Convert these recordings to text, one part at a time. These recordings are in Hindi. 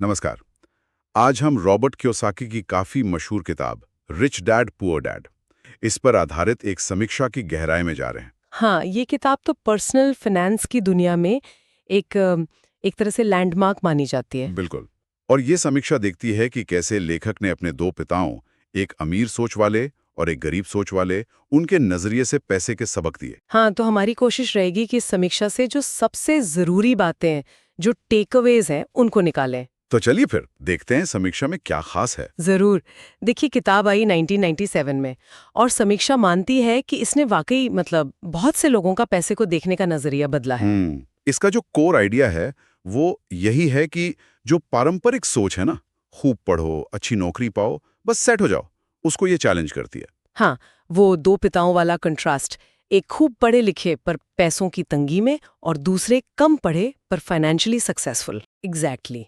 नमस्कार। आज हम रॉबर्ट कियोसाकी की काफी मशहूर किताब रिच डैड पुअर डैड इस पर आधारित एक समीक्षा की गहराई में जा रहे हैं। हाँ, ये किताब तो पर्सनल फाइनेंस की दुनिया में एक तरह से लैंडमार्क मानी जाती है। बिल्कुल। और ये समीक्षा देखती है कि कैसे लेखक ने अपने दो पिताओं, एक अमीर सोच वाले और एक गरीब सोच वाले, उनके नजरिए से पैसे के सबक दिए। हाँ, तो हमारी कोशिश रहेगी कि इस समीक्षा से जो सबसे ज़रूरी बातें हैं, जो टेकअवेज हैं, उनको निकालें। तो चलिए फिर देखते हैं समीक्षा में क्या खास है। ज़रूर। देखिए, किताब आई 1997 में और समीक्षा मानती है कि इसने वाकई बहुत से लोगों का पैसे को देखने का नज़रिया बदला है। इसका जो कोर आइडिया है वो यही है कि जो पारंपरिक सोच है ना, खूब पढ़ो, अच्छी नौकरी पाओ, बस सेट हो जाओ, उसको ये चैलेंज करती है। हाँ, वो दो पिताओं वाला कंट्रास्ट, एक खूब पढ़े लिखे पर पैसों की तंगी में और दूसरे कम पढ़े पर फाइनेंशियली सक्सेसफुल। एग्जैक्टली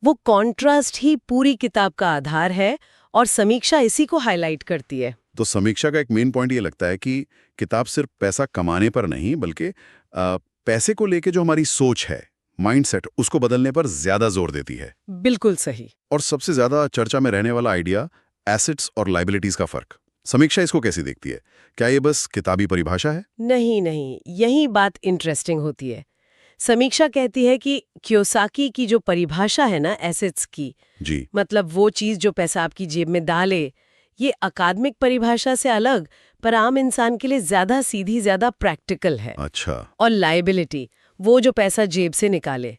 वो कॉन्ट्रास्ट ही पूरी किताब का आधार है और समीक्षा इसी को हाईलाइट करती है। तो समीक्षा का एक मेन पॉइंट ये लगता है कि किताब सिर्फ पैसा कमाने पर नहीं, बल्कि पैसे को लेके जो हमारी सोच है, माइंडसेट, उसको बदलने पर ज्यादा जोर देती है। बिल्कुल सही। और सबसे ज्यादा चर्चा में रहने वाला आइडिया, एसेट्स और लाइबिलिटीज का फर्क। समीक्षा इसको कैसी देखती है? क्या ये बस किताबी परिभाषा है? नहीं नहीं, यही बात इंटरेस्टिंग होती है। समीक्षा कहती है कि कियोसाकी की जो परिभाषा है ना एसेट्स की, जी। मतलब वो चीज जो पैसा आपकी जेब में डाले, ये अकादमिक परिभाषा से अलग पर आम इंसान के लिए ज्यादा सीधी, ज्यादा प्रैक्टिकल है। अच्छा। और लायबिलिटी, वो जो पैसा जेब से निकाले।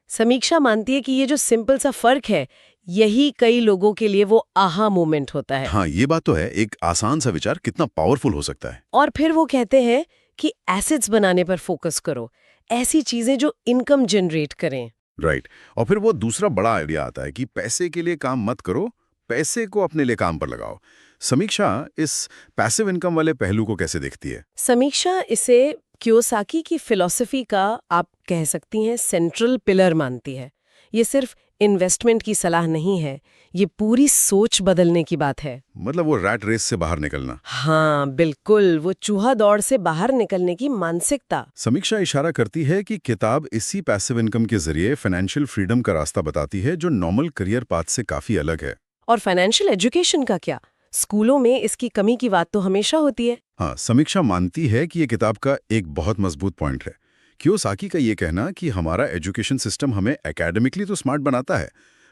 समीक्षा मानती है कि ये जो सिंपल सा फर्क है, यही कई लोगों के लिए वो आहा मोमेंट होता है। हाँ, ये बात तो है। एक आसान सा विचार कितना पावरफुल हो सकता है। और फिर वो कहते हैं कि एसेट्स बनाने पर फोकस करो, ऐसी चीजें जो इनकम जनरेट करें। राइट। और फिर वो दूसरा बड़ा आइडिया आता है कि पैसे के लिए काम मत करो, पैसे को अपने लिए काम पर लगाओ। समीक्षा इस पैसिव इनकम वाले पहलू को कैसे देखती है? समीक्षा इसे कियोसाकी की फिलॉसफी का, आप कह सकती हैं, सेंट्रल पिलर मानती है। ये सिर्फ इन्वेस्टमेंट की सलाह नहीं है, ये पूरी सोच बदलने की बात है। मतलब वो रैट रेस से बाहर निकलना। हाँ बिल्कुल, वो चूहा दौड़ से बाहर निकलने की मानसिकता। समीक्षा इशारा करती है कि किताब इसी पैसिव इनकम के जरिए फाइनेंशियल फ्रीडम का रास्ता बताती है, जो नॉर्मल करियर पाथ से काफी अलग है। और फाइनेंशियल एजुकेशन का क्या? स्कूलों में इसकी कमी की बात तो हमेशा होती है। हाँ, समीक्षा मानती है कि ये किताब का एक बहुत मजबूत पॉइंट है कियोसाकी का ये कहना कि हमारा एजुकेशन सिस्टम हमें एकेडमिकली तो स्मार्ट बनाता है,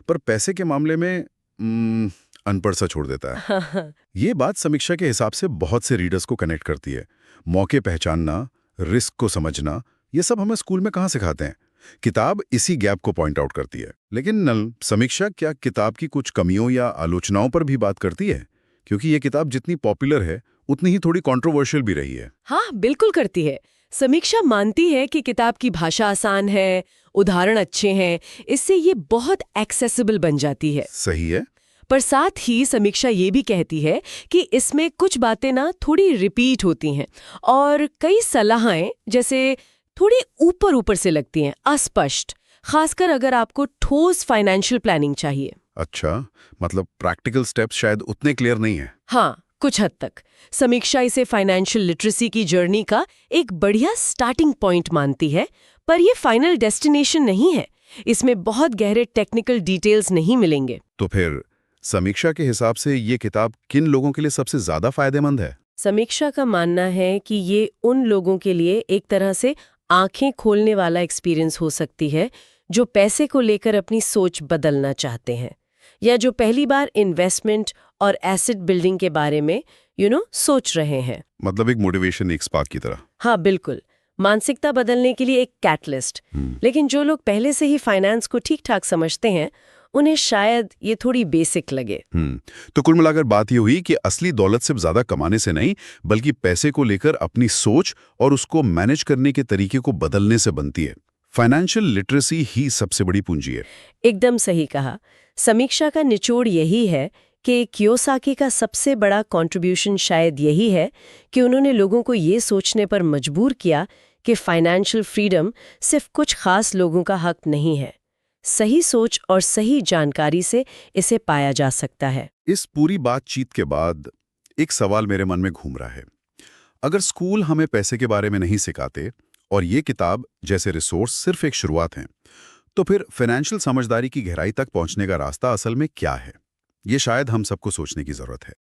पर पैसे के मामले में अनपढ़ सा छोड़ देता है। ये बात समीक्षा के हिसाब से बहुत से रीडर्स को कनेक्ट करती है। मौके पहचानना, रिस्क को समझना, ये सब हमें स्कूल में कहाँ सिखाते हैं? किताब इसी गैप को पॉइंट आउट करती है। लेकिन नल, समीक्षा क्या किताब की कुछ कमियों या आलोचनाओं पर भी बात करती है? क्योंकि ये किताब जितनी पॉपुलर है, उतनी ही थोड़ी कंट्रोवर्शियल भी रही है। हाँ बिल्कुल करती है। समीक्षा मानती है कि किताब की भाषा आसान है, उदाहरण अच्छे हैं, इससे ये बहुत एक्सेसिबल बन जाती है। सही है। पर साथ ही समीक्षा ये भी कहती है कि इसमें कुछ बातें ना थोड़ी रिपीट होती हैं और कई सलाहें जैसे थोड़ी ऊपर ऊपर से लगती हैं, अस्पष्ट, खासकर अगर आपको ठोस फाइनेंशियल प्लानिंग चाहिए। अच्छा, मतलब प्रैक्टिकल स्टेप्स शायद उतने क्लियर नहीं है। हाँ, कुछ हद तक। समीक्षा इसे फाइनेंशियल लिटरेसी की जर्नी का एक बढ़िया स्टार्टिंग पॉइंट मानती है, पर यह फाइनल डेस्टिनेशन नहीं है। इसमें बहुत गहरे टेक्निकल डिटेल्स नहीं मिलेंगे। तो फिर समीक्षा के हिसाब से ये किताब किन लोगों के लिए सबसे ज्यादा फायदेमंद है? समीक्षा का मानना है कि ये उन लोगों के लिए एक तरह से आंखें खोलने वाला एक्सपीरियंस हो सकती है जो पैसे को लेकर अपनी सोच बदलना चाहते हैं, या जो पहली बार इन्वेस्टमेंट और एसेट बिल्डिंग के बारे में सोच रहे हैं। मतलब एक मोटिवेशन, एक स्पार्क की तरह। हाँ बिल्कुल, मानसिकता बदलने के लिए एक कैटलिस्ट। लेकिन जो लोग पहले से ही फाइनेंस को ठीक ठाक समझते हैं, उन्हें शायद ये थोड़ी बेसिक लगे। तो कुल मिलाकर बात ये हुई कि असली दौलत सिर्फ ज्यादा कमाने से नहीं, बल्कि पैसे को लेकर अपनी सोच और उसको मैनेज करने के तरीके को बदलने से बनती है। फाइनेंशियल लिटरेसी ही सबसे बड़ी पूंजी है। एकदम सही कहा। समीक्षा का निचोड़ यही है कि कियोसाकी का सबसे बड़ा कंट्रीब्यूशन शायद यही है कि उन्होंने लोगों को ये सोचने पर मजबूर किया कि फाइनेंशियल फ्रीडम सिर्फ कुछ खास लोगों का हक नहीं है। सही सोच और सही जानकारी से इसे पाया जा सकता है। इस पूरी बातचीत के बाद एक सवाल मेरे मन में घूम रहा है। अगर स्कूल हमें पैसे के बारे में नहीं सिखाते और ये किताब जैसे रिसोर्स सिर्फ एक शुरुआत है, तो फिर फाइनेंशियल समझदारी की गहराई तक पहुंचने का रास्ता असल में क्या है? ये शायद हम सबको सोचने की जरूरत है।